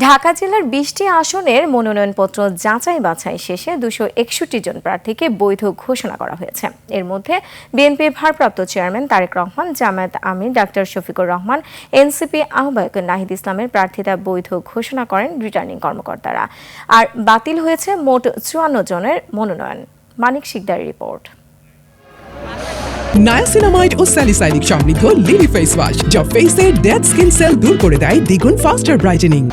ঢাকা জেলার ২০টি আসনের মনোনয়নপত্র যাচাই বাছাই শেষে ২৬১ জন প্রার্থীকে বৈধ ঘোষণা করা হয়েছে। এর মধ্যে বিএনপির ভারপ্রাপ্ত চেয়ারম্যান তারেক রহমান, জামায়াত আমির ডাক্তার শফিকুর রহমান, এনসিপি আহ্বায়ক নাহিদ ইসলামের প্রার্থিতা বৈধ ঘোষণা করেন রিটার্নিং কর্মকর্তারা। আর বাতিল হয়েছে মোট ৫৪ জনের মনোনয়ন। মানিক শিকদারের রিপোর্ট। নায়াসিনামাইড ও স্যালিসাইলিক সমৃদ্ধ লিলি ফেস ওয়াশ যা ফেসের ডেড স্কিন সেল দূর করে দেয় দ্বিগুণ ফাস্টার ব্রাইটেনিং।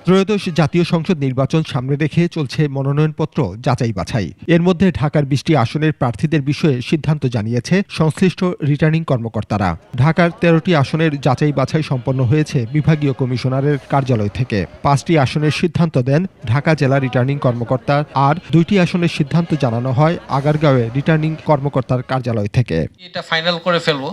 ত্রয়োদশ জাতীয় সংসদ নির্বাচন সামনে রেখে চলছে মনোনয়নপত্র যাচাই বাছাই। এর মধ্যে ঢাকার ২০টি আসনের প্রার্থীদের বিষয়ে সিদ্ধান্ত জানিয়েছে সংশ্লিষ্ট রিটার্নিং কর্মকর্তারা। ঢাকার ১৩টি আসনের যাচাই বাছাই সম্পন্ন হয়েছে বিভাগীয় কমিশনারের কার্যালয় থেকে। ৫টি আসনের সিদ্ধান্ত দেন ঢাকা জেলা রিটার্নিং কর্মকর্তা, আর ২টি আসনের সিদ্ধান্ত জানানো হয় আগারগাঁওয়ে রিটার্নিং কর্মকর্তার কার্যালয় থেকে। এটা ফাইনাল করে ফেলবো।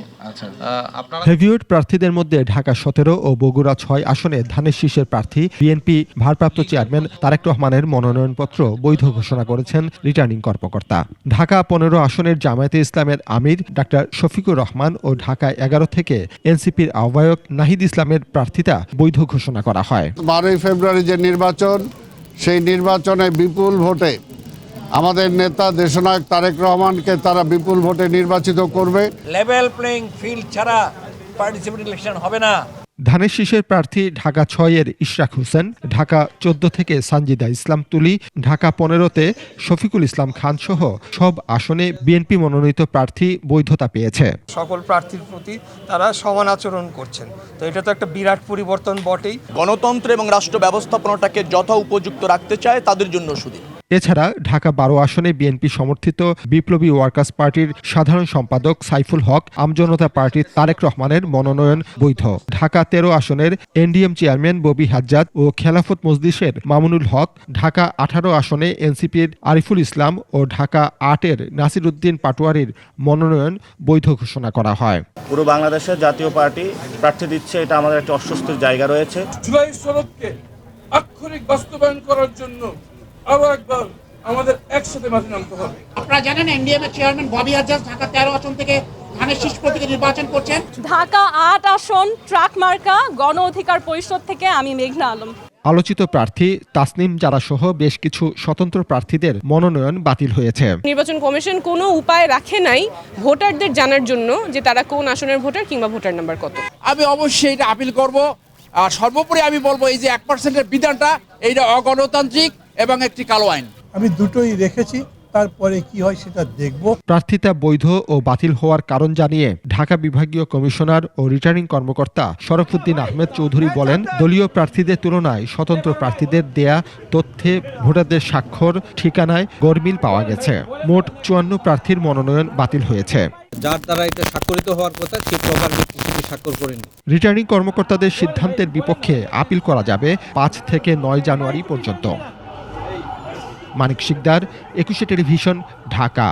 হেভিওয়েট প্রার্থীদের মধ্যে ঢাকা ১৭ ও বগুড়া ৬ আসনে ধানের শীষের প্রার্থী বিএনপি ভারপ্রাপ্ত চেয়ারম্যান তারেক রহমানের মনোনয়নপত্র বৈধ ঘোষণা করেছেন রিটার্নিং কর্মকর্তা। ঢাকা ১৫ আসনের জামায়াতে ইসলামের আমির ডাক্তার শফিকুর রহমান ও ঢাকা ১১ থেকে এনসিপির আহ্বায়ক নাহিদ ইসলামের প্রার্থিতা বৈধ ঘোষণা করা হয়। ১২ই ফেব্রুয়ারি যে নির্বাচন, সেই নির্বাচনে বিপুল ভোটে আমাদের নেতা দেশনায়ক তারেক রহমানকে তারা বিপুল ভোটে নির্বাচিত করবে। লেভেল প্লেইং ফিল্ড ছাড়া পার্টিসিপেট ইলেকশন হবে না। ধানের শীষের প্রার্থী ঢাকা ৬-এর ইশরাক হোসেন, ঢাকা ১৪ থেকে সানজিদা ইসলাম তুলি, ঢাকা ১৫-তে শফিকুল ইসলাম খান সহ সব আসনে বিএনপি মনোনীত প্রার্থী বৈধতা পেয়েছে। সকল প্রার্থীর প্রতি তারা সমান আচরণ করছেন, তো এটা তো একটা বিরাট পরিবর্তন বটেই। গণতন্ত্র এবং রাষ্ট্র ব্যবস্থাপনাটাকে যথা উপযুক্ত রাখতে চায় তাদের জন্য শুধু। এছাড়া ঢাকা ১২ আসনে বিএনপি সমর্থিত বিপ্লবী ওয়ার্কার্স পার্টির সাধারণ সম্পাদক সাইফুল হক, আমজনতা পার্টির তারেক রহমানের মনোনয়ন বৈধ। ঢাকা ১৩ আসনের এনডিএম চেয়ারম্যান ববি হাজ্জাদ ও খেলাফত মজলিসের মামুনুল হক, ঢাকা ১৮ আসনে এনসিপির আরিফুল ইসলাম ও ঢাকা ৮-এর নাসিরউদ্দিন পাটোয়ারির মনোনয়ন বৈধ ঘোষণা করা হয়। পুরো বাংলাদেশের জাতীয় পার্টি প্রার্থী দিচ্ছে, এটা আমাদের একটা অস্বস্তির জায়গা রয়েছে। জুলাই সনদকে আক্ষরিক বাস্তবায়ন করার জন্য আরো একবার আমাদের একসাথে মাঠে নামতে হবে। আপনারা জানেন এনডিএম এর চেয়ারম্যান ববি হাজ্জাদ ঢাকা ১৩ আসন থেকে ধানের শীষ প্রতীকে নির্বাচন করছেন। ঢাকা ৮ আসন ট্রাক মার্কা গণ অধিকার পরিষদ থেকে আমি মেঘনা আলম। আলোচিত প্রার্থী তাসনিম জারা সহ বেশ কিছু স্বতন্ত্র প্রার্থীদের মনোনয়ন বাতিল হয়েছে। নির্বাচন কমিশন কোনো উপায় রাখে নাই ভোটারদের জানার জন্য যে তারা কোন আসনের ভোটার কিংবা ভোটার নাম্বার কত। আমি অবশ্যই এটা আপিল করব। আর সর্বোপরি আমি বলবো এই যে ১%-এর বিধানটা এইটা অগণতান্ত্রিক এবং একটি কালো আইন। আমি দুটোই রেখেছি, তারপরে কি হয় সেটা দেখব। প্রার্থিতা বৈধ ও বাতিল হওয়ার কারণ জানিয়ে ঢাকা বিভাগীয় কমিশনার ও রিটার্নিং কর্মকর্তা শরফুদ্দিন আহমেদ চৌধুরী বলেন, দলীয় প্রার্থীদের তুলনায় স্বতন্ত্র প্রার্থীদের দেয়া তথ্যে ভোটারদের স্বাক্ষর ঠিকানায় গরমিল পাওয়া গেছে। মোট ৫৪ প্রার্থীর মনোনয়ন বাতিল হয়েছে। যার দ্বারা এটা স্বাক্ষরিত হওয়ার কথা সে প্রপারলি স্বাক্ষর করেনি। রিটার্নিং কর্মকর্তাদের সিদ্ধান্তের বিপক্ষে আপিল করা যাবে ৫ থেকে ৯ জানুয়ারি পর্যন্ত। মানিক শিকদার, ২১ টেলিভিশন, ঢাকা।